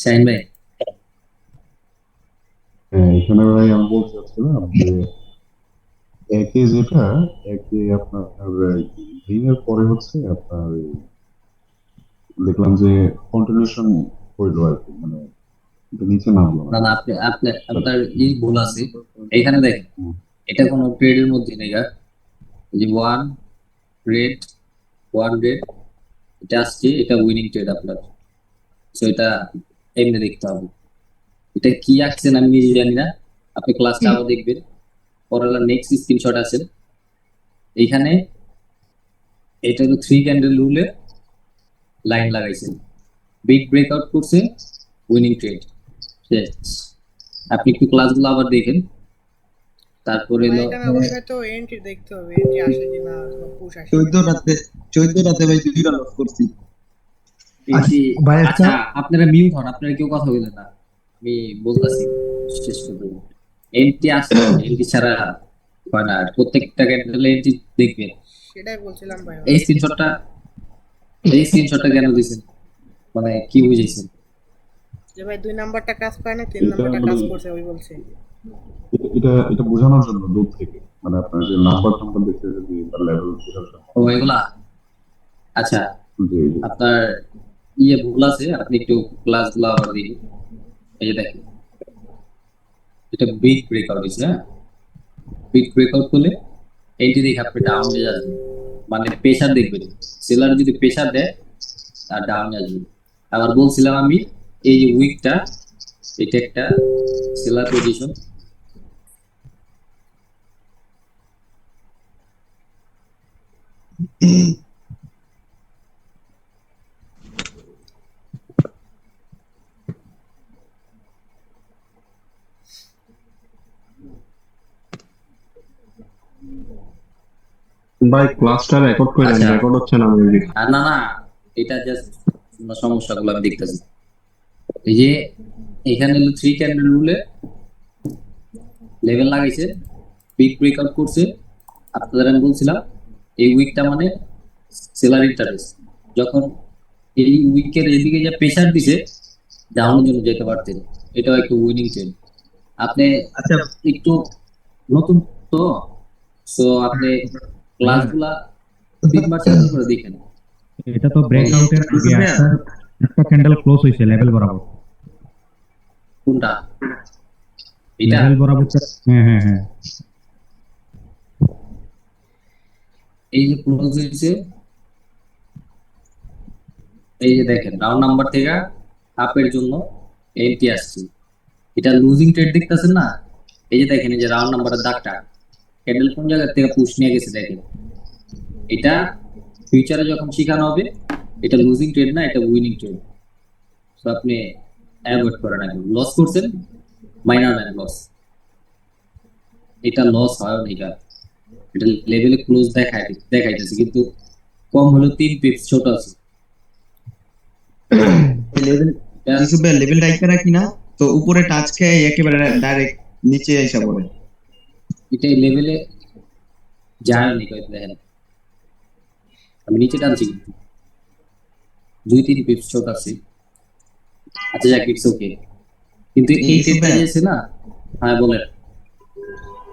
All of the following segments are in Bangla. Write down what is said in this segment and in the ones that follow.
শাহিন ভাই। হ্যাঁ, এখানে ভাই আমি বলতে চাচ্ছিলাম যে একে যেটা একে আপনার গ্রিনের পরে হচ্ছে আপনার দেখলাম যে কন্টিনিউশন হইলো আর কি, মানে এটা নিচে নামলো না। না না, আপনি আপনি But, আপনার ভুল আছে। এখানে দেখেন, হুম, এটা কোনো ট্রেডের মধ্যে নেই গা। এই যে রেড ওয়ান রেড, এটা আসছে, এটা উইনিং ট্রেড আপনার। তো এটা এমনি দেখতে হবে। এটা কি আঁকছেন আমি নিজে জানি না। আপনি ক্লাসটা আবার দেখবেন। পরের নেক্সট স্ক্রিনশট আছে এইখানে। এটা হলো থ্রি ক্যান্ডেল রুলে লাইন লাগাইছেন, বিগ ব্রেকআউট করছে, উইনিং ট্রেড শেষ। আপনি একটু ক্লাসগুলো আবার দেখেন। তারপরে ভাই হলো এখানে অবশ্যই তো এন্ট্রি দেখতে হবে, এন্ট্রি আসে কিনা অথবা পুশ আসে চোদ্দ কিনা। রাতে 14 রাতে ভাই 2টা লস করছি। এটি। ভাই একটা আচ্ছা, আপনারা মিউট হন, আপনারা কেউ কথা বলেন না। আমি বলতেছি, শেষ করতে এন্ট্রি আসছে, এন্ট্রি ছাড়া হয় না। আর প্রত্যেকটা ক্যান্ডেলে এন্ট্রি দেখবেন। সেটাই বলছিলাম ভাই এই আমি। স্ক্রিনশটটা এই স্ক্রিনশটটা কেন দিয়েছেন, মানে কি বুঝেছেন? যে ভাই 2 নাম্বারটা কাজ করে না, তিন এটা নাম্বারটা মানে কাজ করছে ওই বলছে। এটা এটা বোঝানোর জন্য দূর থেকে, মানে আপনার যে নাম্বার টাম্বার দেখে যদি তার লেভেল বোঝার জন্য। ও এগুলা। আচ্ছা, জি জি। আপনার ভুল আছে, আপনি একটু ক্লাসগুলো আবার দিন। এই যে দেখেন, এটা বিগ ব্রেকআউট হয়েছে, হ্যাঁ। বিগ ব্রেকআউট করলে এইটি দেখে আপনি ডাউনে আসবেন, মানে প্রেশার দেখবেন। সেলার যদি প্রেশার দেয় আর ডাউনে আসবে। আবার বলছিলাম আমি, এই যে উইকটা, এটা একটা সেলার পজিশন। ভাই ক্লাসটা রেকর্ড করেন, আচ্ছা, রেকর্ড হচ্ছে না মেবি। আর না না, এটা জাস্ট সমস্যাগুলো আমি দেখতেছি। এই যে এখানে হলো থ্রি ক্যান্ডেল রুলে লেভেল লাগাইছে, বিগ ব্রেকআউট করছে। আপনাদের আমি বলছিলাম এই উইকটা মানে সেলার ইন্টারেস্ট। যখন এই উইকের এদিকে যে প্রেশার দিছে, ডাউনের জন্য যেতে পারতেন। এটাও একটু উইনিং ট্রেন্ড। আপনি আচ্ছা একটু নতুন তো, সো আপনি ভাইয়া, ক্লাসগুলা 3 বার 4 বার করে দেখেন। এটা তো ব্রেকআউটের আগে ইউসুফ ভাইয়া, একটা একটা ক্যান্ডেল ক্লোজ হয়েছে লেভেল বরাবর। কোনটা? এটা। লেভেল বরাবর হ্যাঁ হ্যাঁ হ্যাঁ। এই যে ক্লোজ হয়েছে, এই যে দেখেন রাউন্ড নাম্বার থেকে আপের জন্য এন্ট্রি আসছে। এটা লুজিং ট্রেড দেখতেছেন না? এই যে দেখেন, এই যে রাউন্ড নাম্বারের দাগটা, ক্যান্ডেল কোন জায়গা থেকে পুশ নিয়ে গেছে দেখেন। এটা ফিউচারে যখন শেখানো হবে, এটা লুজিং ট্রেড না, এটা উইনিং ট্রেড। তো আপনি অ্যাভয়েড করেন, একদম লস করছেন, মাইনার ম্যান লস। এটা লস হয় না। এটা লেভেলে ক্লোজ দেখাইতেছে, কিন্তু কম হলো 3 পিপস ছোট আছে। লেভেল এটা ইউসুফ ভাইয়া লেভেল রাইখা রাখি না, তো উপরে টাচ খেয়ে একেবারে ডাইরেক্ট নিচে এসে পড়ে। এটা লেভেলে যায় না, কয়েক দেখেন। আমি নিচে টানছি কিন্তু 2-3 পিপস ছোট আছে। আচ্ছা যাক, ইটস ওকে। কিন্তু এই ইউসুফ ট্রেডটা ভাইয়া, যে আছে না। হ্যাঁ বলেন।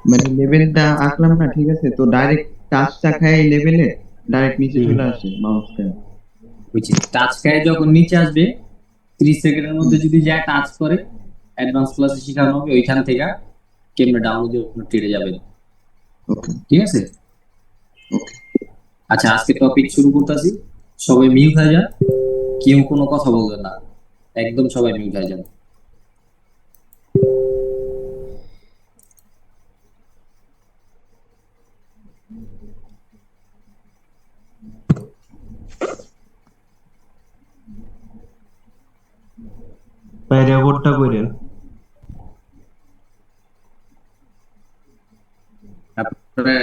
মানে লেভেলটা আঁকলাম না, ঠিক আছে, তো ডাইরেক্ট টাচটা খায় লেভেলে ডাইরেক্ট নিচে হুম, চলে আসে মাউস খায়। বুঝছি। টাচ খায় যখন নিচে আসবে, 30 সেকেন্ডের মধ্যে যদি যায় টাচ করে, অ্যাডভান্স ক্লাসে শেখানো হবে ওইখান থেকে কেমনে ডাউনলোড ট্রেডে যাবেন। ওকে ঠিক আছে। ওকে। আচ্ছা, আজকে টপিক শুরু করতেছি। সবাই মিউট হয়ে যান, কেউ কোনো কথা বলবেন না, একদম সবাই মিউট হয়ে যান। ভাই রেকর্ডটা করেন। তারপরে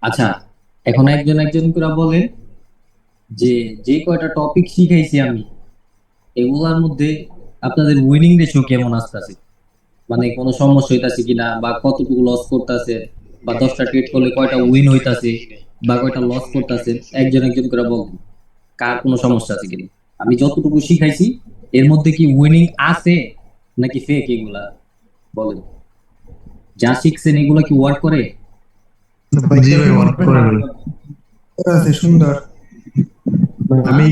আচ্ছা, এখন একজন একজন করে বলেন যে যে কয়টা টপিক শিখাইছি আমি, এগুলোর মধ্যে আপনাদের উইনিং রেশিও কেমন আসতেছে। মানে কোনো সমস্যা হইতাছে কিনা, বা কতটুকু লস করতেছে, বা 10টা ট্রেড করলে কয়টা উইন হইতাছে বা কয়টা লস করতেছে, একজন একজন করে বলবেন কার কোনো সমস্যা আছে কিনা। আমি যতটুকু শিখাইছি এর মধ্যে কি উইনিং আছে নাকি ফেক, এগুলা বলেন। যা শিখছেন এগুলা কি ওয়ার্ক করে? জি ভাই, ওয়ার্ক করে ভাই। আছে সুন্দর। আমি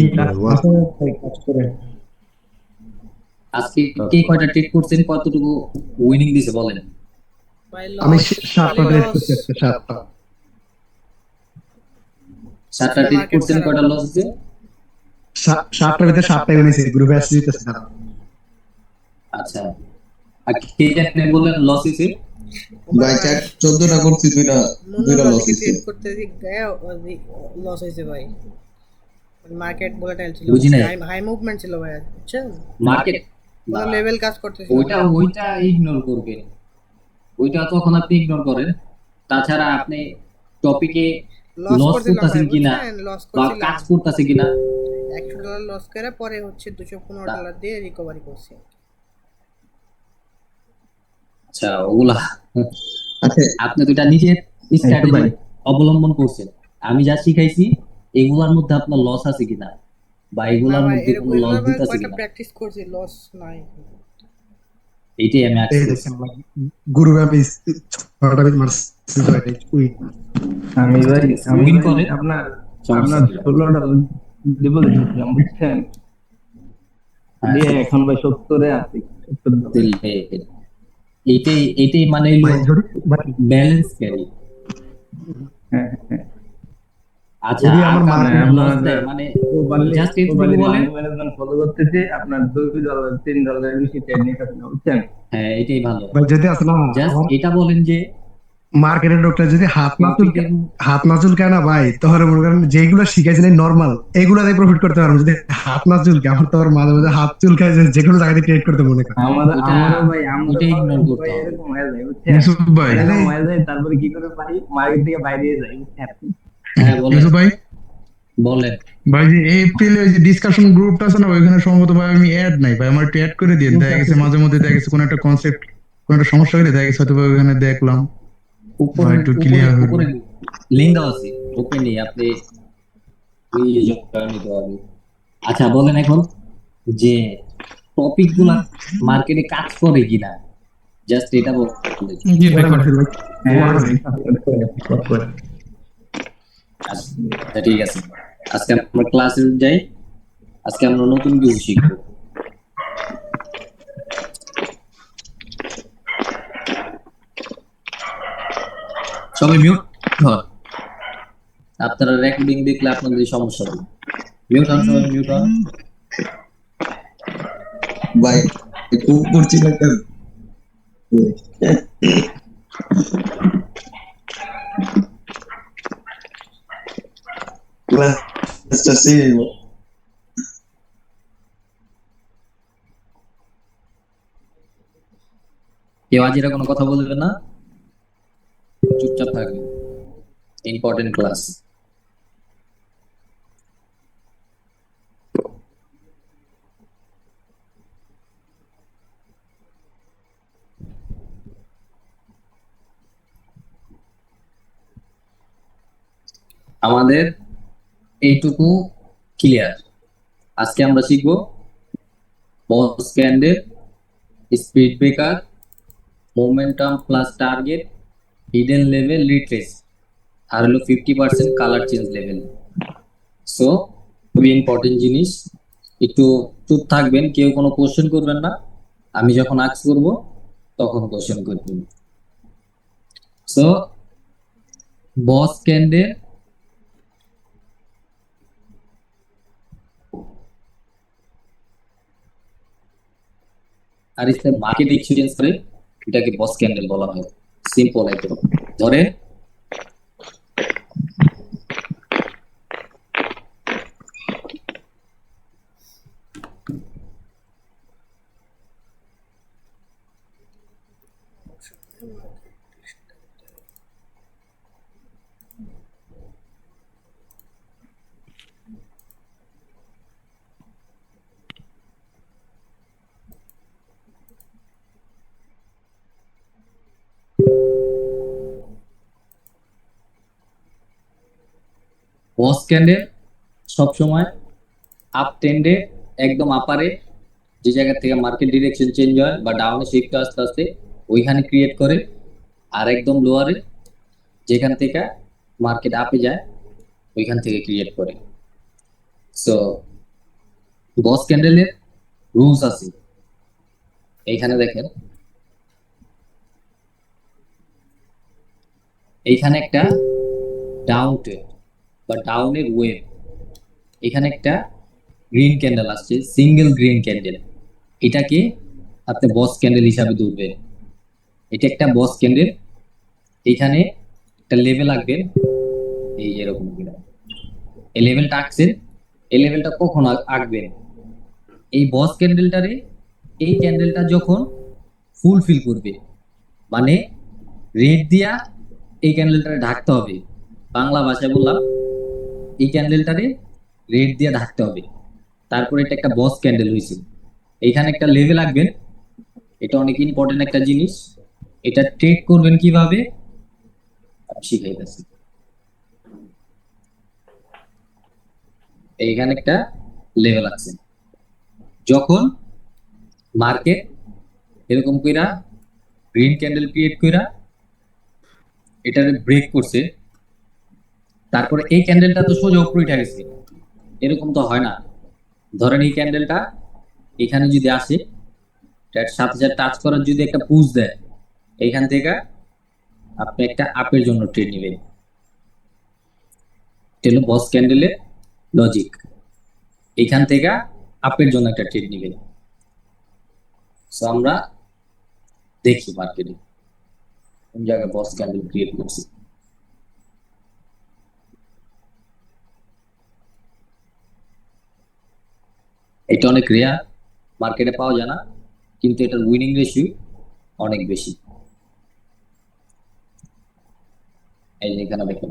ওয়ার্ক কাজ করে আজকে কে কয়টা ট্রেড করছেন, কতটুকু উইনিং দিছে বলেন। ভাই আমি লস, 7টা খালি ট্রেড লস। করছি আজকে, 7টা। 7টা ট্রেড মার্কেট করছেন, খারাপ। কয়টা লস হচ্ছে? 7টার ভিতরে 7টাই উনিছে, গ্রুপে আসতে দিতেছে না। আচ্ছা, আর কে জানেন বললেন লস হয়েছে? ভাই 14টা করছি, দুইটা দুইটা লস মনোবাদিকে হয়েছে। ট্রেড করতে গিয়ে লস হয়েছে ভাই। মার্কেট ভোলাটাইল ছিল, বুঝি নাই। হাই মুভমেন্ট ছিল ভাই, বুঝছেন? মার্কেট কোনো লেভেল কাজ করতেছিল ওইটা না। ওইটা ইগনোর করবেন, ওইটা তখন আপনি ইগনোর করেন। তাছাড়া আপনি টপিকে লস লস করছিলাম ভাই, করতেছেন কিনা বুঝছেন? লস বা করছিলাম। কাজ করতেছে কিনা। $100 লস করে পরে হচ্ছে $215 দিয়ে রিকভারি করছি। আচ্ছা, ওগুলা আচ্ছা আপনি তো এটা নিজের স্ট্র্যাটেজি অবলম্বন করছেন। আমি যা শিখাইছি এগুলার মধ্যে আপনার লস আছে কিনা, বা না এগুলার ভাই, মধ্যে কোনো লস এগুলো ভাই দিতেছে কয়টা কিনা, প্র্যাকটিস করছি, লস নাই। এইটাই আমি এই আজকে দেখেন ভাই, গ্রুপে আমি 6টা মারছি, 6টাই উইন। আমি ভাই উইন করে আপনার সমস্যা নেই। 16টা ডিপোজিট করছিলাম, বুঝছেন? হ্যাঁ, দিয়ে এখন ভাই 70-এ আছি, 70 তাহলে এইটাই এইটাই মানে হলো ভাই যদি ভাই, ব্যালেন্স ক্যারি। হ্যাঁ হ্যাঁ। আচ্ছা, যদি আর আমার কাউকে মার্কেট লস আপনার দেয় মানে প্রপারলি জাস্ট এটুকু প্রপারলি বলেন। মানি ম্যানেজমেন্ট ফলো করতেছি, আপনার $2 $3 বেশি ট্রেড নিতেছি না, বুঝছেন? হ্যাঁ, এটাই ভালো। ভাই যদি আসলে জাস্ট আমার এটা বলেন যে মার্কেটের লোকটা যদি টপিকের হাত না চুলকায় না ভাই, তাহলে মনে করেন যেগুলো শিখাইছিলেন নর্মাল, এগুলাতে প্রফিট করতে পারবো। যদি হাত না চুলকে, আমার তো আবার মাঝে মাঝে হাত চুলকায়, যে কোনো জায়গায় ট্রেড করতে মনে করে। ওইটা আমারও ভাই, আমারও ওইটা ইগনোর করতে ভাই হবে। এরকম হয়ে যায়, বুঝছেন? ইউসুফ ভাই, এরকম হয়ে যায়, তারপরে কি করে পারি, মার্কেট থেকে বাইরে যাই, বুঝছেন? হ্যাঁ বলেন, ইউসুফ ভাই, বলেন। ভাই যে এপ্রিলে ওই যে ডিসকাশন গ্রুপটা আছে না, ওইখানে সম্ভবত ভাই আমি অ্যাড নাই ভাই, আমার একটু অ্যাড করে দিন। দেখা গেছে মাঝে মধ্যে দেখা গেছে কোনো একটা কনসেপ্ট, কোনো একটা সমস্যা হলে দেখা গেছে হয়তো বা ওইখানে দেখলাম, উপরে ভাই একটু উপরে ক্লিয়ার হলো। উপরে লিঙ্ক দেওয়া আছে, ওপেনই আপনি জয়েন নিতে পারবেন। আচ্ছা বলেন এখন যে টপিক গুলা মার্কেটে কাজ করে কিনা, জাস্ট এটা বলেন। জি ভাই, করছি ভাই। হ্যাঁ ভাই, support করে। আচ্ছা ঠিক আছে, আজকে আমরা ক্লাসে যাই। আজকে আমরা নতুন কিছু শিখবো। সবাই মিউট হন, আপনারা রেকর্ডিং দেখলে আপনাদের সমস্যা হবে। মিউট হন, সবাই মিউট হন। ভাই খুব করছি না কেন? ক্লাসটা সেই কেউ আজিরা কোনো কথা বলবে না, চুপচাপ থাকবে। Important class. আমাদের এইটুকু ক্লিয়ার। আজকে আমরা শিখবো boss candle, speed breaker, momentum plus target, hidden level, retrace, আর হলো 50% কালার চেঞ্জ লেভেল। সো খুবই ইম্পর্টেন্ট জিনিস। একটু চুপ থাকবেন, কেউ কোনো কোশ্চেন করবেন না। আমি যখন আস্ক করব তখন কোশ্চেন করবেন। সো বস ক্যান্ডেল, আর ইসে মার্কেট এক্সপিরিয়েন্স করে এটাকে বস ক্যান্ডেল বলা হয়। সিম্পল একদম। ধরে বস ক্যান্ডেল সবসময় আপ ট্রেন্ডে একদম আপারে যে জায়গা থেকে মার্কেট ডিরেকশন চেঞ্জ হয় বা ডাউনে শিফট আস্তে আস্তে ওইখানে ক্রিয়েট করে, আর একদম লোয়ারে যেখান থেকে মার্কেট আপে যায় ওইখান থেকে ক্রিয়েট করে। সো বস ক্যান্ডেলের রুলস আছে, এইখানে দেখেন, এইখানে একটা ডাউন ট্রেন্ড বা ডাউনের ওয়েভ, এখানে একটা গ্রিন ক্যান্ডেল আসছে, সিঙ্গেল গ্রিন ক্যান্ডেল, এটাকে আপনি বস ক্যান্ডেল হিসাবে ধরবেন। এটা একটা বস ক্যান্ডেল, এখানে একটা লেভেল আঁকবেন, এই এরকম কিনা এই লেভেলটা আঁকছেন। এই লেভেলটা কখন আঁকবেন? এই বস ক্যান্ডেলটারে, এই ক্যান্ডেলটা যখন ফুলফিল করবে, মানে রেড দিয়া এই ক্যান্ডেলটারে ঢাকতে হবে। বাংলা ভাষায় বললাম, এই ক্যান্ডেলটারে রেড দিয়ে ঢাকতে হবে, তারপরে এটা একটা বস ক্যান্ডেল হয়েছে। এইখানে একটা লেভেল আঁকবেন, এটা অনেক ইম্পর্টেন্ট একটা জিনিস। এটা ট্রেড করবেন কিভাবে আমি শিখাইতেছি। এইখানে একটা লেভেল আছে, যখন মার্কেট এরকম কইরা গ্রিন ক্যান্ডেল ক্রিয়েট কইরা এটারে ব্রেক করছে, তারপরে এই ক্যান্ডেলটা তো সোজা উপরে উঠে গেছে, এরকম তো হয় না। ধরেন এই ক্যান্ডেলটা এখানে যদি আসে, এটার সাথে সাথে টাচ করার যদি একটা পুশ দেয়, এইখান থেকে আপনি একটা আপের জন্য ট্রেড নেবেন। এটা হলো বস ক্যান্ডেলের লজিক, এইখান থেকে আপের জন্য একটা ট্রেড নেবেন। সো আমরা দেখি মার্কেটে কোন জায়গায় বস ক্যান্ডেল ক্রিয়েট করছে। এটা অনেক রেয়ার, মার্কেটে পাওয়া যায় না, কিন্তু এটার উইনিং রেশিও অনেক বেশি। এই যে এখানে দেখেন,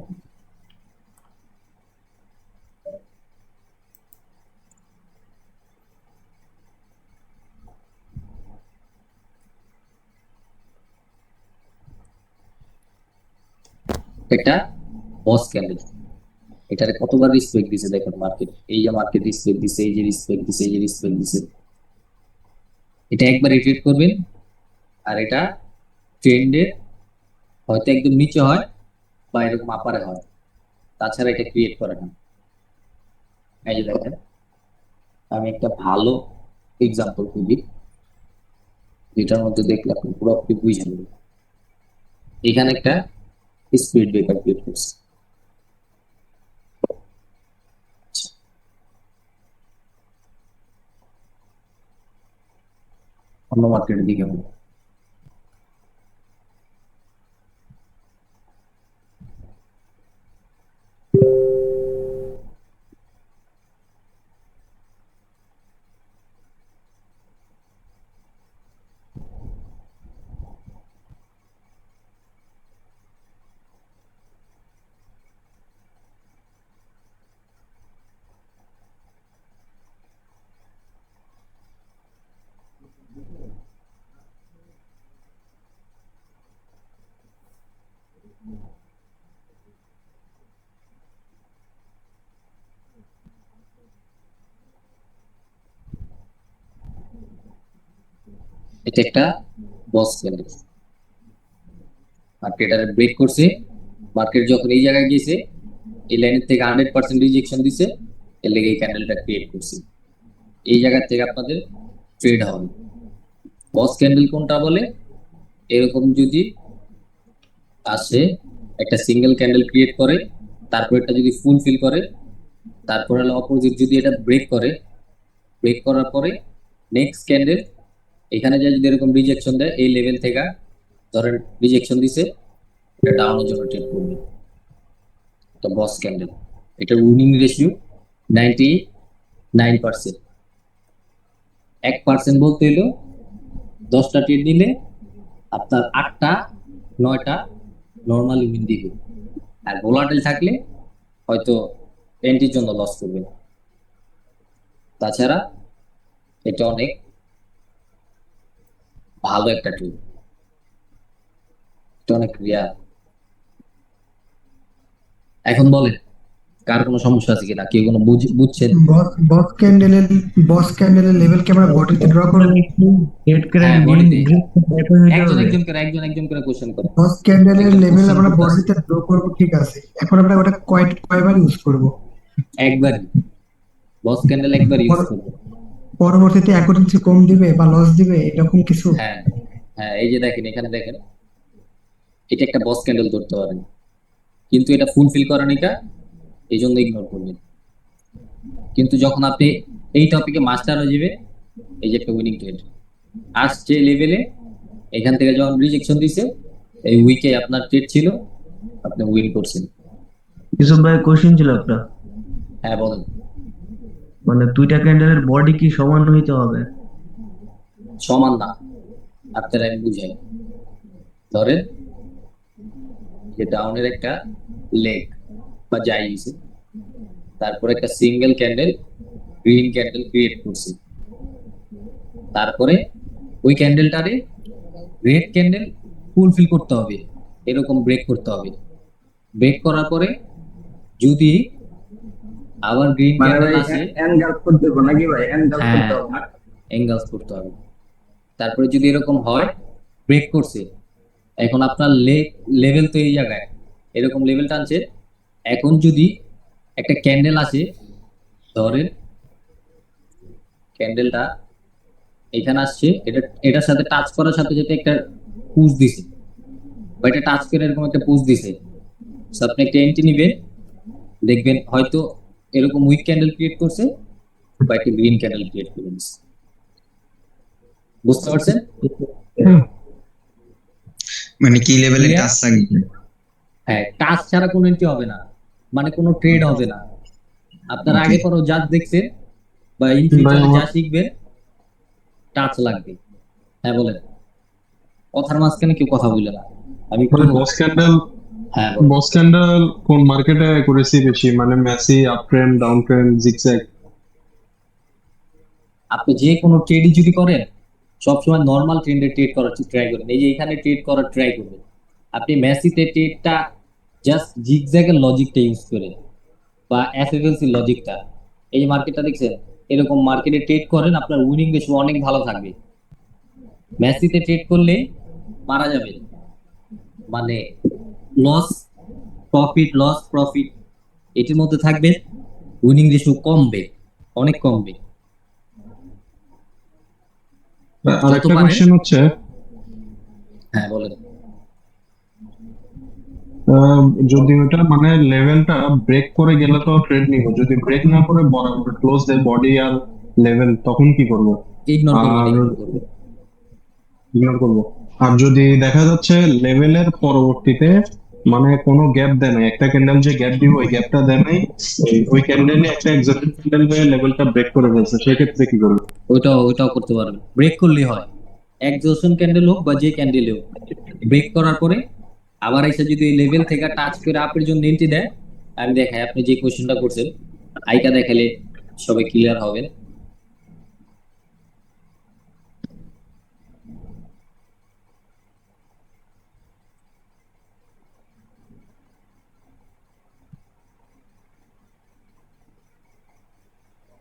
এটা বস ক্যান্ডেল, এটারে কতবার রিসপেক্ট দিছে দেখেন মার্কেট। এই যে মার্কেট রিসপেক্ট দিছে, এই যে রিসপেক্ট দিছে, এই যে রিসপেক্ট দিছে। এটা একবার রিট্রিট করবেন, আর এটা ট্রেন্ডের হয়তো একদম নিচে হয় বা এরকম আপারে হয়, তাছাড়া এটা ক্রিয়েট করে না। এই যে দেখেন, আমি একটা ভালো এক্সাম্পল খুঁজি যেটার মধ্যে দেখলে আপনি পুরোপুরি বুঝে নেবেন। এখানে একটা স্পিড ব্রেকার ক্রিয়েট করছে, অন্য মার্কেটের দিকে আমরা এটা একটা বস ক্যান্ডেল, মার্কেটারে ব্রেক করছে। মার্কেট যখন এই জায়গায় গিয়েছে, এই লাইনের থেকে 100% রিজেকশন দিছে, এর লেগে এই ক্যান্ডেলটা ক্রিয়েট করছে। এই জায়গা থেকে আপনাদের ট্রেড হবে। বস ক্যান্ডেল কোনটা বলে? এরকম যদি আসে, একটা সিঙ্গেল ক্যান্ডেল ক্রিয়েট করে, তারপর এটা যদি ফুলফিল করে, তারপর হলো অপোজিট যদি এটা ব্রেক করে, ব্রেক করার পরে নেক্সট ক্যান্ডেল এখানে যে যদি এরকম রিজেকশন দেয়, এই লেভেল থেকে ধরেন রিজেকশন দিছে, এটা ডাউনের জন্য ট্রেড করবে। তো বস ক্যান্ডেল, এটার উইনিং রেশিও 99%। 1% বলতে হলো 10টা ট্রেড নিলে আপনার 8টা 9টা নর্মালি উইন দিবে, আর ভোলাটাইল থাকলে হয়তো এন্ট্রির জন্য লস করবে। তাছাড়া এটা অনেক ভালো একটা ট্রেড, এটা অনেক রেয়ার। এখন বলেন কার কোনো সমস্যা আছে কিনা, কেউ কোনো বুঝছেন? বস ক্যান্ডেলের লেভেল কি আমরা বডিতে ড্র করব? রেড করে হ্যাঁ, গ্রিন বডিতে গ্রিন একজন একজন করে কোশ্চেন করে। বস ক্যান্ডেলের একজন লেভেল question আমরা করতেছে। বডিতে ড্র করব, ঠিক আছে। এখন আমরা ওটা কয়বার ইউজ করব? একবারই বস ক্যান্ডেল একবার ইউজ পর- করবো। পরবর্তীতে অ্যাকুরেন্সি কম দিবে বা লস দিবে এরকম কিছু? হ্যাঁ হ্যাঁ, এই যে দেখেন, এখানে দেখেন, এটা একটা বস ক্যান্ডেল ধরতে পারেন, কিন্তু এটা ফুলফিল করেন এটা, এই জন্য ইগনোর করবেন। কিন্তু যখন আপনি এই টপিকে মাস্টার হয়ে যাবে, এই যে একটা উইনিং ট্রেড আসছে লেভেলে, এখান থেকে যখন রিজেকশন দিছে, এই উইকে আপনার ট্রেড ছিল, আপনি উইন করছেন। ইউসুফ ভাই কোশ্চেন ছিল একটা, হ্যাঁ বলেন। মানে দুইটা ক্যান্ডেলের বডি কি সমান হইতে হবে? সমান না, আপনারা আমি বুঝাই। ধরেন যে ডাউনের একটা লেগ বা যাই হয়েছে, তারপরে একটা single candle green candle create করছে, তারপরে ওই ক্যান্ডেলটারে রেড ক্যান্ডেল ফুলফিল করতে হবে, এরকম ব্রেক করতে হবে। ব্রেক করার পরে যদি আবার গ্রিন মানে ক্যান্ডেল ভাই আসে, এনগালফ করতে হবে নাকি ভাই? এনগালফ হ্যাঁ করতে হবে না? অ্যাঙ্গেলস করতে হবে। তারপরে যদি এরকম হয়, ব্রেক করছে, এখন আপনার লেভেল তো এই জায়গায় এরকম লেভেল টানছে, এখন যদি একটা ক্যান্ডেল আসে, ধরেন ক্যান্ডেলটা এখানে আসছে, এটার সাথে টাচ করার সাথে সাথে একটা পুশ দিছে, বা এটা টাচ করে এরকম একটা পুশ দিছে, So আপনি একটা এন্ট্রি নিবেন, দেখবেন হয়তো এরকম উইক ক্যান্ডেল ক্রিয়েট করছে বা একটা গ্রিন ক্যান্ডেল ক্রিয়েট করে দিচ্ছে। বুঝতে পারছেন? মানে কি লেভেলে Clear? টাচ থাকবে? হ্যাঁ, টাচ ছাড়া কোনো এন্ট্রি হবে না, মানে কোনো ট্রেড হবে না। আপনারা আগে পরেও যা দেখছেন বা ইন ফিউচারে যা শিখবেন, টাচ লাগবে। হ্যাঁ বলেন, কথার মাঝখানে কেউ কথা বলে না, আমি মানে কোনো- বস ক্যান্ডেল হ্যাঁ বলেন। বস ক্যান্ডেল কোন মার্কেটে করেছি বেশি, মানে Messi, up trend, down trend, zigzag? আপনি যে কোনো ট্রেডই যদি করেন, সবসময় নর্মাল ট্রেন্ডে ট্রেড করার ট্রাই করবেন। এই যে এখানে ট্রেড করার ট্রাই করবেন, আপনি মেসিতে ট্রেডটা জাস্ট জিগজ্যাগের লজিকটা ইউজ করে বা এফএফএলসি লজিকটা, এই যে মার্কেটটা দেখছেন, এরকম মার্কেটে ট্রেড করেন, আপনার উইনিং রেশিও অনেক ভালো থাকবে। মেসিতে ট্রেড করলে মারা যাবে, মানে লস প্রফিট, লস প্রফিট এটির মধ্যে থাকবে, উইনিং রেশিও কমবে, অনেক কমবে। আর একটা পারেন। কোশ্চেন হচ্ছে, হ্যাঁ বলেন। যদি ওটা মানে লেভেলটা ব্রেক করে গেলে তো ট্রেড নিব, যদি ব্রেক না করে বরাবর ক্লোজ দেয় বডি আর লেভেল, তখন কি করব? ইগনোর করবেন, আর ইগনোর করবেন। ইগনোর করব। আর যদি দেখা যাচ্ছে লেভেলের পরবর্তীতে মানে কোনো গ্যাপ দেয় নাই, একটা ক্যান্ডেল যে গ্যাপ দিব ওই গ্যাপটা দেয় নাই, ওই ক্যান্ডেলে একটা এক্সিট ক্যান্ডেল হয়ে লেভেলটা ব্রেক করে ফেলছে, সেক্ষেত্রে কি করবে? ওইটাও করতে পারবেন, ব্রেক করলেই হয়। একজোশন ক্যান্ডেল হোক বা যে ক্যান্ডেল হোক, ব্রেক করার পরে আবার এসে যদি এই লেভেল থেকে টাচ করে আপের জন্য এন্ট্রি দেয়, আমি দেখাই, আপনি যে কোশ্চেনটা করছেন আইকা দেখালে সবাই ক্লিয়ার হবেন।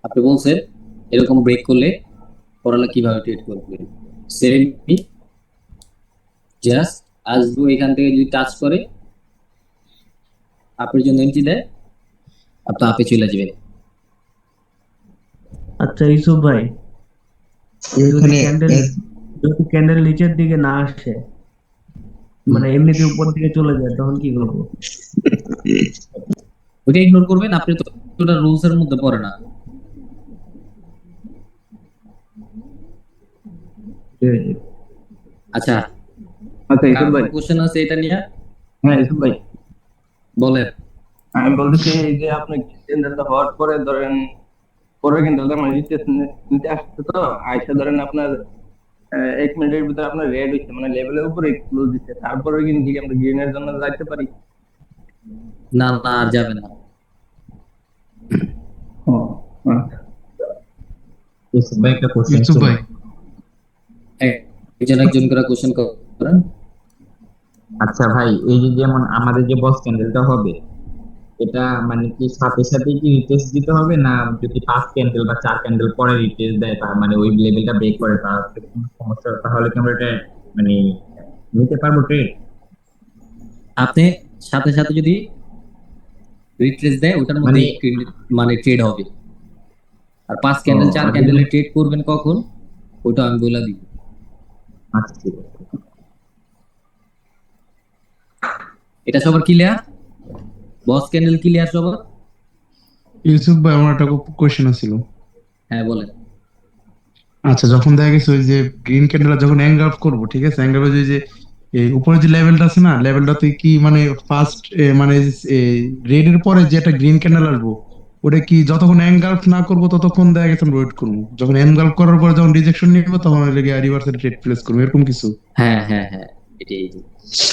আপনি বলছেন এরকম ব্রেক করলে পড়ালে কিভাবে ট্রেড করবেন, সেম জাস্ট আসবো, এখান থেকে যদি টাচ করে আপের জন্য এন্ট্রি দেয়, আপনি আপে চলে যাবেন। আচ্ছা ইউসুফ ভাই, যদি এখানে ক্যান্ডেল নিচের দিকে না আসে, মানে এমনিতে উপর দিকে চলে যায়, তখন কি করবো? ওইটা ইগনোর করবেন, আপনি তো ওটা রুলস এর মধ্যে পড়ে না। আচ্ছা, আচ্ছা ইউসুফ ভাই, কোশ্চেন আছে এটা নিয়ে, হ্যাঁ ইউসুফ ভাই, বলেন। আমি বলতেছি এই যে আপনি ক্যান্ডেলটা হওয়ার পরে ধরেন, পরে ক্যান্ডেলটা মানে নিতে আসছে, তো আইসা ধরেন আপনার 1 মিনিটের ভিতরে আপনার রেড হইছে, মানে লেভেলের উপরে ক্লোজ দিচ্ছে, তারপরে কিন্তু কি আমরা গ্রিনের জন্য যাইতে পারি? না না, আর যাবে না। ও আচ্ছা। ইউসুফ ভাই একটা কোশ্চেন ইউসুফ ভাই, একজন করে কোশ্চেন করেন। আচ্ছা ভাই, এই যে যেমন আমাদের যে বস ক্যান্ডেলটা হবে, এটা মানে কি সাথে সাথে কি রিটেস্ট দিতে হবে, না যদি 5 ক্যান্ডেল বা 4 ক্যান্ডেল পরে রিটেস্ট দেয় তার মানে ওই লেভেলটা ব্রেক করে তার কোনো সমস্যা, তাহলে কি আমরা এটা মানে নিতে পারবো ট্রেড? আপনি সাথে সাথে যদি রিট্রেস দেয় ওটার মধ্যে মানে ট্রেড হবে। আর 5 ক্যান্ডেল 4 আর ক্যান্ডেলে ট্রেড করবেন কখন ওটা আমি বলে দিব। আচ্ছা ঠিক আছে। এটা সবার ক্লিয়ার? বস ক্যান্ডেল ক্লিয়ার সবার? ইউসুফ ভাই, আমার একটা কোশ্চেন ছিল। হ্যাঁ বলেন। আচ্ছা, যখন দেখা গেছে ওই যে গ্রিন ক্যান্ডেল যখন এনগ্রাফ করবো, ঠিক আছে, এনগ্রাফে যে এই উপরে যে লেভেলটা আছে না, লেভেলটাতে কি মানে ফার্স্ট মানে রেড এর পরে যে একটা গ্রিন ক্যান্ডেল আসবো, ওটা কি যতক্ষণ এনগালফ না করবো ততক্ষণ দেখা গেছে আমরা ওয়েট করবো, যখন এনগালফ করার পরে যখন রিজেকশন নিব তখন ওই লেগে রিভার্সাল ট্রেড প্লেস করবো, এরকম কিছু? হ্যাঁ হ্যাঁ হ্যাঁ, এটাই এটাই।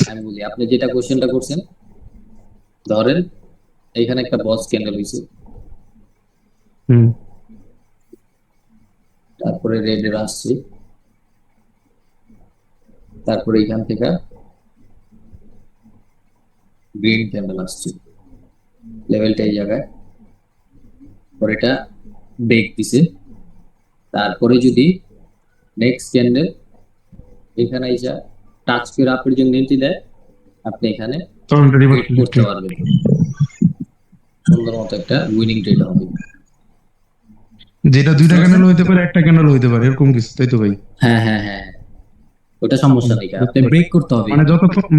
আমি বলি, আপনি যেটা কোশ্চেনটা করছেন, ধরেন এইখানে একটা বস ক্যান্ডেল হয়েছে, হুম। তারপরে রেড এর আসছে, তারপরে এখান থেকে গ্রিন ক্যান্ডেল আসছে, লেভেলটা এই জায়গায়, পরে এটা ব্রেক দিছে, তারপরে যদি নেক্সট ক্যান্ডেল এখানে এসে টাচ করে আপনি যদি এন্ট্রি দেয়, আপনি এখানে তখন ট্রেড রিভার্সাল করতে পারবেন, সুন্দর মতো একটা উইনিং ট্রেড হবে। যেটা দুইটা ক্যান্ডেল হইতে পারে, একটা ক্যান্ডেল হইতে পারে, এরকম কিছু, তাই তো ভাই? হ্যাঁ হ্যাঁ হ্যাঁ, ওটা সমস্যা নেই, আপনি ব্রেক করতে হবে।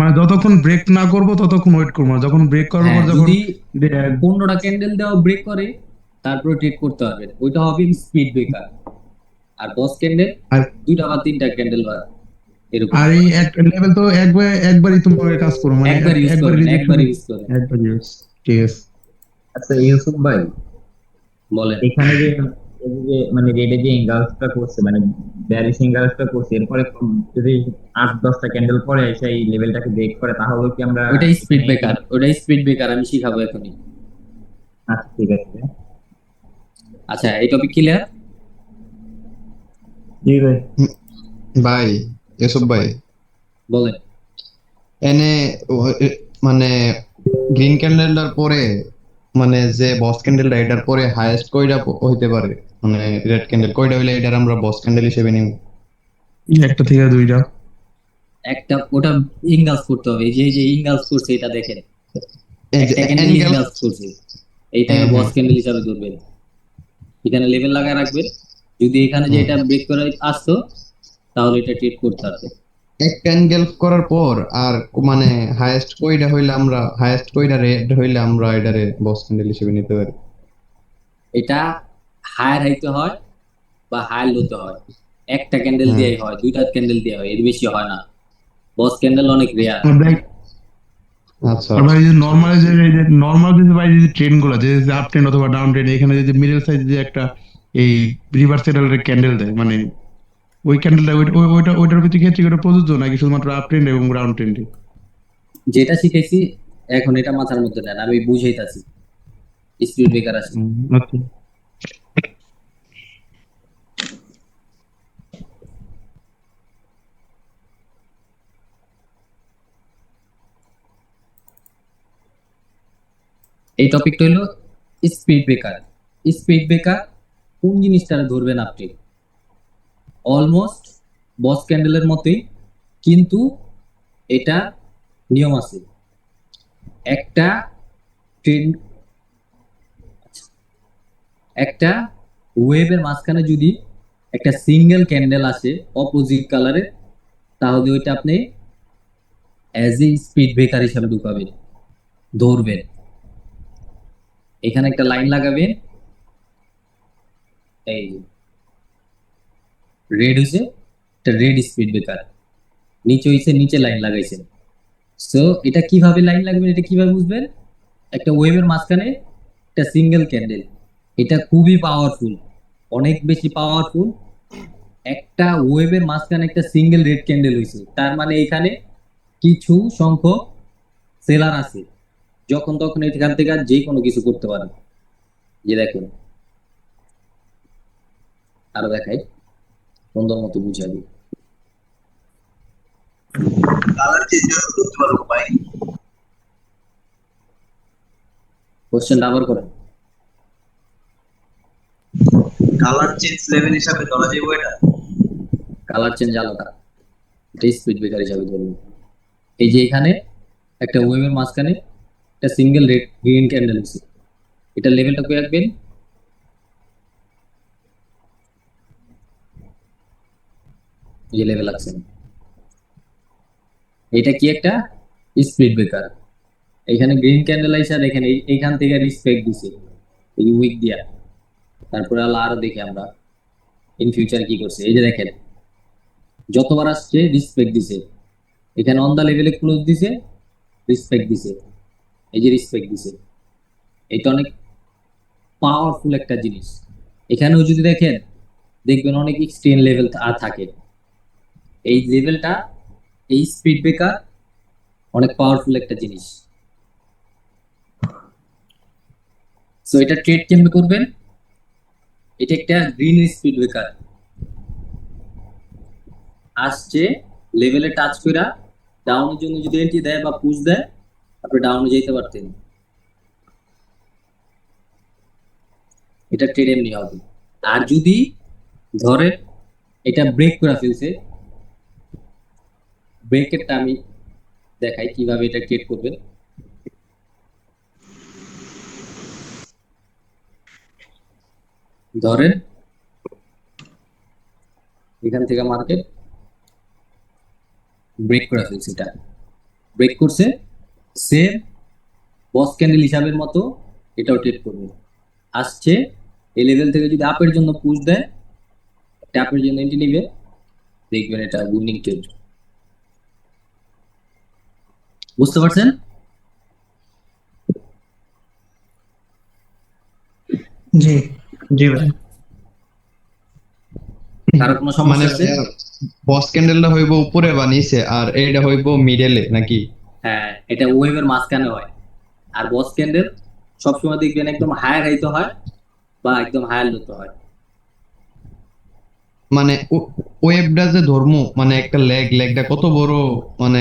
মানে যতক্ষণ ব্রেক না করবো ততক্ষণ ওয়েট করবো, আর যখন ব্রেক করার পর হ্যাঁ, যখন যদি 15টা ক্যান্ডেল দেওয়া ব্রেক করে তারপরে ট্রেড করতে পারবেন, ওইটা হবে স্পিড ব্রেকার। আর বস ক্যান্ডেল আর- 2টা বা 3টা ক্যান্ডেল বা এরকম আর এই এক লেভেল তো একবারই তোমার কাজ করো, মানে একবার ইউজ একবার করবেন, রিজেকশন, একবার ইউজ করবেন। একবার ইউজ, ঠিক আছে। আচ্ছা ইউসুফ ভাই, বলেন। এখানে যে এই যে মানে রেডে যে ইঙ্গালসটা করছে মানে ব্যারিশ ইঙ্গালসটা করছে, এরপরে যদি 8-10টা ক্যান্ডেল পরে এসে এই লেভেলটাকে ব্রেক করে তাহলে কি আমরা ওইটাই স্পিড ব্রেকার, ওইটাই স্পিড ব্রেকার, আমি শিখাবো এখনই। আচ্ছা ঠিক আছে। আচ্ছা, এই টপিক ক্লিয়ার? জি ভাই। ভাই, এসব ভাই, বলেন। এনে মানে গ্রিন ক্যান্ডেলটার পরে মানে যে বস ক্যান্ডেলটা এটার পরে হাইয়েস্ট কয়টা হইতে পারে, মানে রেড ক্যান্ডেল কয়টা হইলে এটার আমরা বস ক্যান্ডেল হিসেবে নিব? একটা থেকে দুইটা। একটা ওটা ইনগালস করতে হবে, এই যে ইনগালস করছে এটা দেখেন, এই যে একটা ক্যান্ডেল engulf- ইনগালস করছে, এইটাকে হ্যাঁ, বস হ্যাঁ। ক্যান্ডেল হিসাবে ধরবেন। এখানে লেভেল লাগায় রাখবেন, যদি এখানে যে এটা ব্রেক করে আসতো তাহলে এটা ট্রেড করতে পারবে। একটা এনগেলফ করার পর আর মানে হাইয়েস্ট কয়টা হইলে আমরা, হাইয়েস্ট কয়টা রেড হইলে আমরা এটারে বস ক্যান্ডেল হিসেবে নিতে পারি? এটা হায়ার হাইতে হয় বা হায়ার লোতে হয়, একটা ক্যান্ডেল হ্যাঁ। দিয়েই হয়, 2টা ক্যান্ডেল দিয়ে হয়, এর বেশি হয় না। বস ক্যান্ডেল অনেক রেয়ার। আর ভাই, আচ্ছা, আর ভাই, যে নরমাল যে ভাই যে ট্রেন্ড গুলো যে আপ ট্রেন্ড অথবা ডাউন ট্রেন্ড, এখানে যদি মিডল সাইজ যে একটা এই রিভার্সাল ক্যান্ডেল দেয়, মানে ওই ক্যান্ডেলটা ওইটার ভিতরে ক্ষেত্রে ওটা প্রযোজ্য নাকি শুধুমাত্র আপ ট্রেন্ড এবং ডাউন ট্রেন্ডে? যেটা শিখেছি এখন এটা মাথার মধ্যে নেন, আমি বুঝাইতাছি। স্পিড ব্রেকার আছে, আচ্ছা। এই টপিকটা হলো স্পিড ব্রেকার। স্পিড ব্রেকার কোন জিনিসটা ধরবেন আপনি? অলমোস্ট বস ক্যান্ডেলের মতোই, কিন্তু এটা নিয়ম আছে। একটা ট্রেন্ড, একটা ওয়েবের মাঝখানে যদি একটা সিঙ্গেল ক্যান্ডেল আসে অপোজিট কালারের, তাহলে ওইটা আপনি অ্যাজ এ স্পিড ব্রেকার হিসাবে ঢুকাবেন, ধরবেন। এখানে একটা লাইন লাগাবেন, এই রেড হয়েছে, এটা রেড স্পিড ব্রেকার, নিচে হয়েছে নিচে লাইন লাগাইছেন। সো এটা কিভাবে লাইন লাগবে, এটা কিভাবে বুঝবেন? একটা ওয়েবের মাঝখানে একটা সিঙ্গেল ক্যান্ডেল, এটা খুবই পাওয়ারফুল, অনেক বেশি পাওয়ারফুল। একটা ওয়েবের মাঝখানে একটা সিঙ্গেল রেড ক্যান্ডেল হয়েছে, তার মানে এখানে কিছু সংখ্যক সেলার আছে, যখন তখন এখান থেকে যে কোনো কিছু করতে পারে। যে দেখেন, আরো দেখাই, সুন্দর মতো বুঝাবি। কোশ্চেনটা আবার করেন। কালার চেঞ্জ লেভেল হিসাবে ধরা যাবে এটা? কালার চেঞ্জ আলাদা, এটা স্পিড ব্রেকার হিসাবে ধরুন। এই যে এখানে একটা ওয়েভের মাঝখানে একটা সিঙ্গেল রেড গ্রিন ক্যান্ডেল আছে, এটা লেভেলটা কই রাখবেন? এই যে লেভেল আছে, এটা কি একটা স্পিড ব্রেকার। এখানে গ্রিন ক্যান্ডেল আইসা আর এখানে এইখান থেকে রিসপেক্ট দিছে এই উইক দিয়া। তারপরে আল্লাহ আরো দেখি আমরা ইন ফিউচার কি করছে। এই যে দেখেন যতবার আসছে রিসপেক্ট দিছে, এখানে অন দা লেভেলে ক্লোজ দিছে, রিসপেক্ট দিছে, এই যে রিসপেক্ট দিছে। এটা অনেক পাওয়ারফুল একটা জিনিস। এখানেও যদি দেখেন দেখবেন অনেক এক্সট্রিম লেভেল থাকে। এই লেভেলটা, এই স্পিড ব্রেকার অনেক পাওয়ারফুল একটা জিনিস। সো এটা ট্রেড কেমনে করবেন? এটা একটা গ্রিন স্পিড ব্রেকার আসছে, লেভেলে টাচ কইরা ডাউনের জন্য যদি এন্ট্রি দেয় বা পুশ দেয়, আপনি ডাউনে যেতে পারতেন। এটা ট্রেড এমনি হবে। আর যদি ধরে এটা ব্রেক করে ফেলছে, ব্রেকেরটা আমি দেখাই কিভাবে এটা ট্রেড করবেন। ধরেন এখান থেকে মার্কেট ব্রেক করে ফেলছে, এটা ব্রেক করছে, সেম বস ক্যান্ডেল হিসাবের মতো এটাও ট্রেড করবে। আসছে এই লেভেল থেকে যদি আপের জন্য পুশ দেয়, ট্যাপের জন্য এন্ট্রি নিবে, দেখবেন এটা উইনিং ট্রেড। বুঝতে পারছেন? জি জি ভাই। কারো কোনো মানে সমস্যা আছে? বস ক্যান্ডেলটা হইব উপরে বা নিচে, আর এইটা হইব মিডলে নাকি? হ্যাঁ, এটা ওয়েভের মাঝখানে হয়। আর বস ক্যান্ডেল সবসময় দেখবেন একদম হায়ার হাইতে হয় বা একদম হায়ার লোতে হয়। মানে ওয়েবটা যে ধর্ম, মানে একটা লেগটা কত বড়, মানে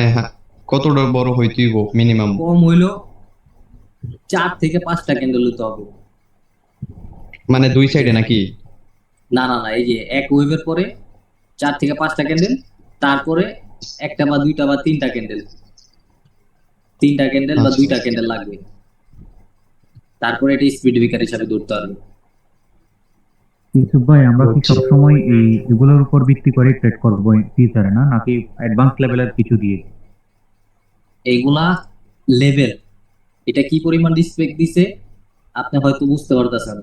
কতটা বড় হইতেইব মিনিমাম? কম হইলো 4 থেকে 5টা ক্যান্ডেল হতে হবে। মানে দুই সাইডে নাকি? না না না, এই যে এক ওয়েভের পরে 4 থেকে 5টা ক্যান্ডেল, তারপরে একটা বা দুইটা বা তিনটা ক্যান্ডেল, তিনটা ক্যান্ডেল বা আচ্ছা। দুইটা ক্যান্ডেল লাগবে, তারপরে এটা স্পিড ব্রেকার হিসাবে ধরতে পারবে। ইউসুফ ভাই, আমরা কি সবসময় এগুলোর উপর ভিত্তি করে ট্রেড করবো ফিউচারে, না নাকি অ্যাডভান্স লেভেলের কিছু দিয়ে? এইগুলা লেভেল, এটা কি পরিমাণ রিসপেক্ট দিছে আপনি হয়তো বুঝতে পারতেছেন।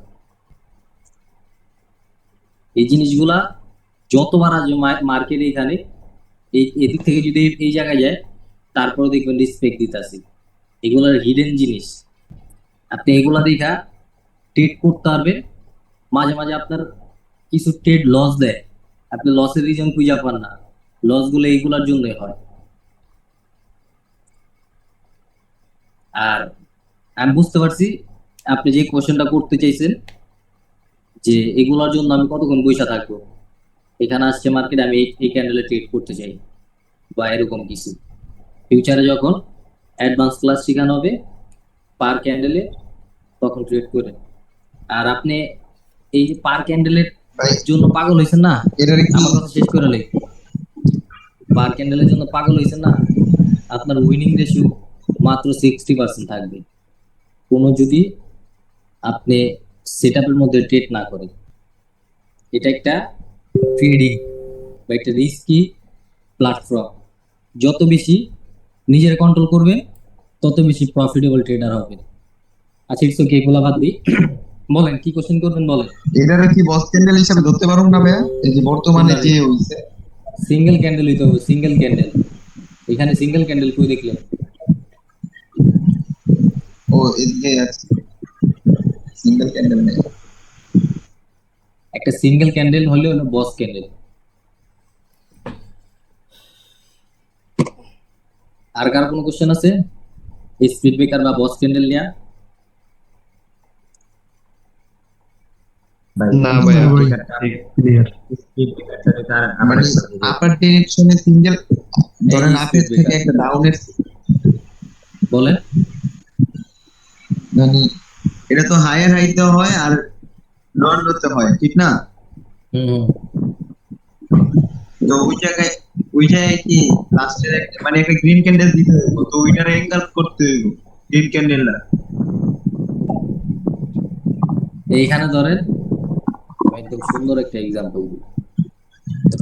এই জিনিসগুলা যতবার আসবে মার্কেটে, এখানে এদিক থেকে যদি এই জায়গায় যায়, তারপরে দেখবেন রিসপেক্ট দিতেছি। এগুলার হিডেন জিনিস, আপনি এগুলা দেখা ট্রেড করতে পারবেন। মাঝে মাঝে আপনার কিছু ট্রেড লস দেয়, আপনি লসের রিজন খুঁজে পান না, লস গুলো এইগুলার জন্যই হয়। আর আমি বুঝতে পারছি আপনি যে কোশ্চেনটা করতে চাইছেন যে এগুলোর জন্য আমি কতক্ষণ বসে থাকবো, এখানে আসছে মার্কেটে আমি এই ক্যান্ডেলে ট্রেড করতে চাই বা এরকম কিছু। ফিউচারে যখন অ্যাডভান্স ক্লাস শেখানো হবে পার ক্যান্ডেলে, তখন ট্রেড করে। আর আপনি এই যে পার ক্যান্ডেলের জন্য পাগল হয়েছেন না, আমার কথা শেষ করে লেখ। পার ক্যান্ডেলের জন্য পাগল হয়েছেন না, আপনার উইনিং রেশিও মাত্র 60% থাকবে কোনো যদি আপনি সেটআপের মধ্যে ট্রেড না করেন। এটা একটা ট্রেডিং বা একটা রিস্কি প্ল্যাটফর্ম। যত বেশি নিজের কন্ট্রোল করবে তত বেশি প্রফিটেবল ট্রেডার হবে। আচ্ছা, ইটস ওকে, এগুলা বাদ দিই। বলেন কি কোশ্চেন করবেন বলেন। এটারে কি বস ক্যান্ডেল হিসাবে ধরতে পারবো না ভাইয়া? এই যে বর্তমানে যে হইছে সিঙ্গেল ক্যান্ডেল হইতে হবে, সিঙ্গেল ক্যান্ডেল। এখানে সিঙ্গেল ক্যান্ডেল কই দেখলেন? ও এদিকে আছে সিঙ্গেল ক্যান্ডেল নেই। একটা সিঙ্গেল ক্যান্ডেল হলে হলো বস ক্যান্ডেল। আর কার কোনো কোশ্চেন আছে স্পিড ব্রেকার বা বস ক্যান্ডেল নিয়ে? না ভাইয়া, ক্লিয়ার। মানে আপার ডিরেকশনে সিঙ্গেল, ধরেন আপের থেকে একটা ডাউনের, বলেন। মানে এটা তো হায়ার হাইতে হয় আর নন লোতে হয়, ঠিক না? হুম তো ওই জায়গায় কি লাস্টের একটা মানে একটা গ্রিন ক্যান্ডেল দিতে হইব, তো ওইটার এঙ্গেল করতে হইব গ্রিন ক্যান্ডেলটা। এইখানে ধরেন আমি একদম সুন্দর একটা এক্সাম্পল দিই,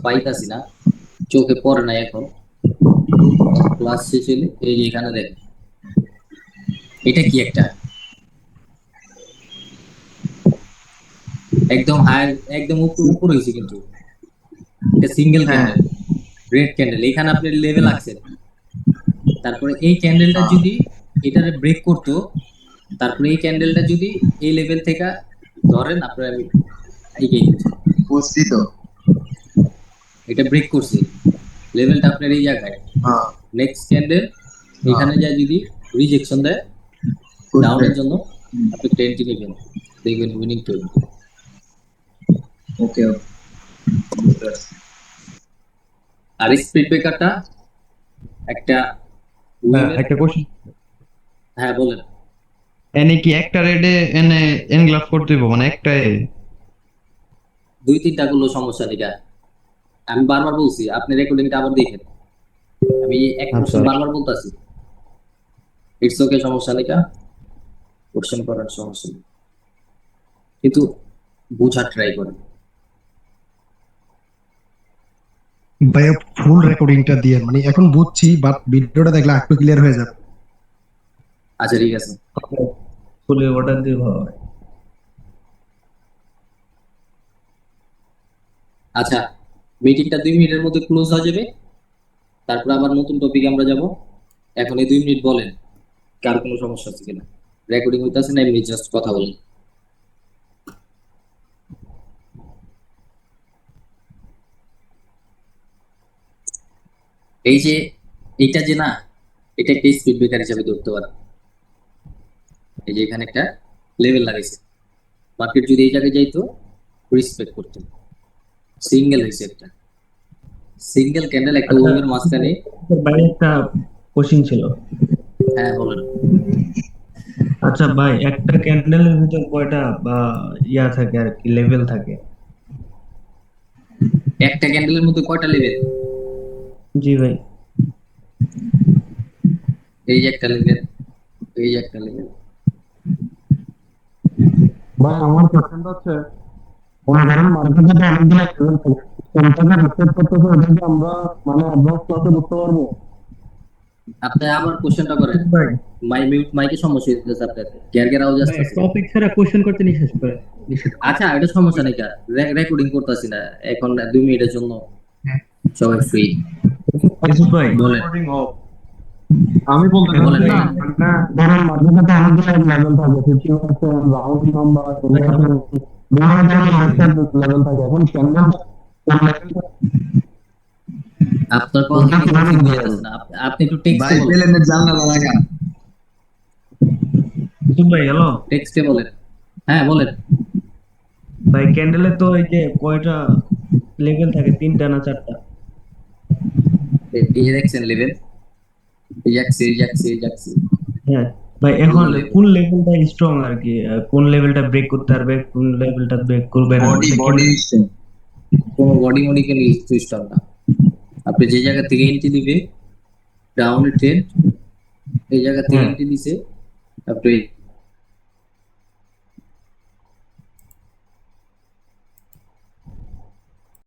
পাইতাছি না, চোখে পড়ে না এখন, ক্লাস শেষ হলে এই যে এখানে দেখ, এটা কি একটা একদম হায়ার, একদম উপর হয়েছে, কিন্তু এটা সিঙ্গেল ক্যান্ডেল, রেড ক্যান্ডেল, এখানে আপনি লেভেল আছেন। তারপরে এই ক্যান্ডেলটা যদি এটারে ব্রেক করতো, তারপরে এই ক্যান্ডেলটা যদি এই লেভেল থেকে ধরেন আপনার, আমি এগিয়ে গেছি, বুঝছি তো। এটা ব্রেক করছে লেভেলটা আপনার এই জায়গায়, হ্যাঁ নেক্সট ক্যান্ডেল এখানে যায় যদি রিজেকশন দেয় ডাউনের জন্য, আপনি 10 নেবেন, দেখবেন উইনিং তো। ওকে আর স্পিড ব্রেকারটা একটা একটা কোশ্চেন, হ্যাঁ বলেন। এনে কি একটা রেডে এনে এনগ্লাভ করতে হইব, মানে একটাই? 2-3টা গুলো সমস্যা নেই, আমি বারবার বলছি, আপনি রেকর্ডিংটা আবার দেখেন, আমি এক কোশ্চেন বারবার বলতাছি, ইটস ওকে, সমস্যা নেই, কোশ্চেন করার সমস্যা নেই, কিন্তু বুঝার ট্রাই করেন। ভাইয়া ফুল রেকর্ডিংটা দিয়ে, মানে এখন বুঝছি বাট ভিডিওটা দেখলে একটু ক্লিয়ার হয়ে যাবে। আচ্ছা ঠিক আছে, ফুলে অর্ডার দিয়ে ভালো হয়। আচ্ছা মিটিংটা 2 মিনিটের মধ্যে ক্লোজ হয়ে যাবে, তারপর আবার নতুন টপিক আমরা যাব। এখন এই 2 মিনিট বলেন কার কোনো সমস্যা আছে কিনা, রেকর্ডিং হইতাছে না, এমনি জাস্ট কথা বলেন। এই যে এইটা যে না, এটা একটা স্পিড ব্রেকার হিসাবে ধরতে পারেন। এই যে এখানে একটা লেভেল লাগাইছে, মার্কেট যদি এই জায়গায় যাইতো রেসপেক্ট করতো, সিঙ্গেল হয়েছে একটা সিঙ্গেল ক্যান্ডেল একটা ওয়েভের মাঝখানে। ভাই একটা কোশ্চেন ছিল। হ্যাঁ বলেন। আচ্ছা ভাই, একটা ক্যান্ডেলের ভিতর কয়টা বা ইয়া থাকে আর কি, লেভেল থাকে? একটা ক্যান্ডেলের মধ্যে কয়টা লেভেল? জি ভাই। এই যে একটা লেভেল, এই যে একটা লেভেল। ভাই আমার কোশ্চেনটা হচ্ছে, মার্কেটে অনেকগুলো লেভেল থাকে, কোনটাকে রিসেট করতেছে ওটাকে আমরা মানে অ্যাডভান্স ক্লাসে বুঝতে পারবো? আপনি আবার কোশ্চেনটা করেন, মাইকে সমস্যা হইতেছে আপনার, গ্যার আওয়াজ আসতেছে। টপিক ছাড়া কোশ্চেন করতে নিষেধ করে। আচ্ছা এটা সমস্যা নেই, রেকর্ডিং করতেছি না এখন, 2 মিনিটের জন্য সবাই ফ্রি। ভাই বলেন। আমি বলতে হ্যাঁ, বলেন। চাচ্ছি না, ধরেন মার্কেটে অনেকগুলো লেভেল থাকে, 50% রাউন্ড নাম্বার, লেভেল থাকে, এখন ক্যান্ডেল আপনার কথা কি বুঝা যাচ্ছে না, আপনি একটু টেক্সটে ভাই বলেন, প্লেনের জানলা লাগা। ভাই হ্যালো টেক্সটে বলেন। হ্যাঁ বলেন। ভাই, ক্যান্ডেলে তো এই যে কয়টা লেভেল থাকে, 3টা না 4টা? এই যে দেখছেন লেভেল, এই যাচ্ছে এই যাচ্ছে এই যাচ্ছে। হ্যাঁ ভাই, এখন কোন লেভেলটা স্ট্রং আর কি, কোন লেভেলটা ব্রেক করতে পারবে, কোন লেভেলটা ব্রেক করবে না? বডি বডি কোনো বডি মডি কেন স্টপ না, আপনি যে জায়গা থেকে এন্ট্রি দিবে ডাউনের ট্রেন্ড, এই জায়গা থেকে এন্ট্রি দিছে, আপনি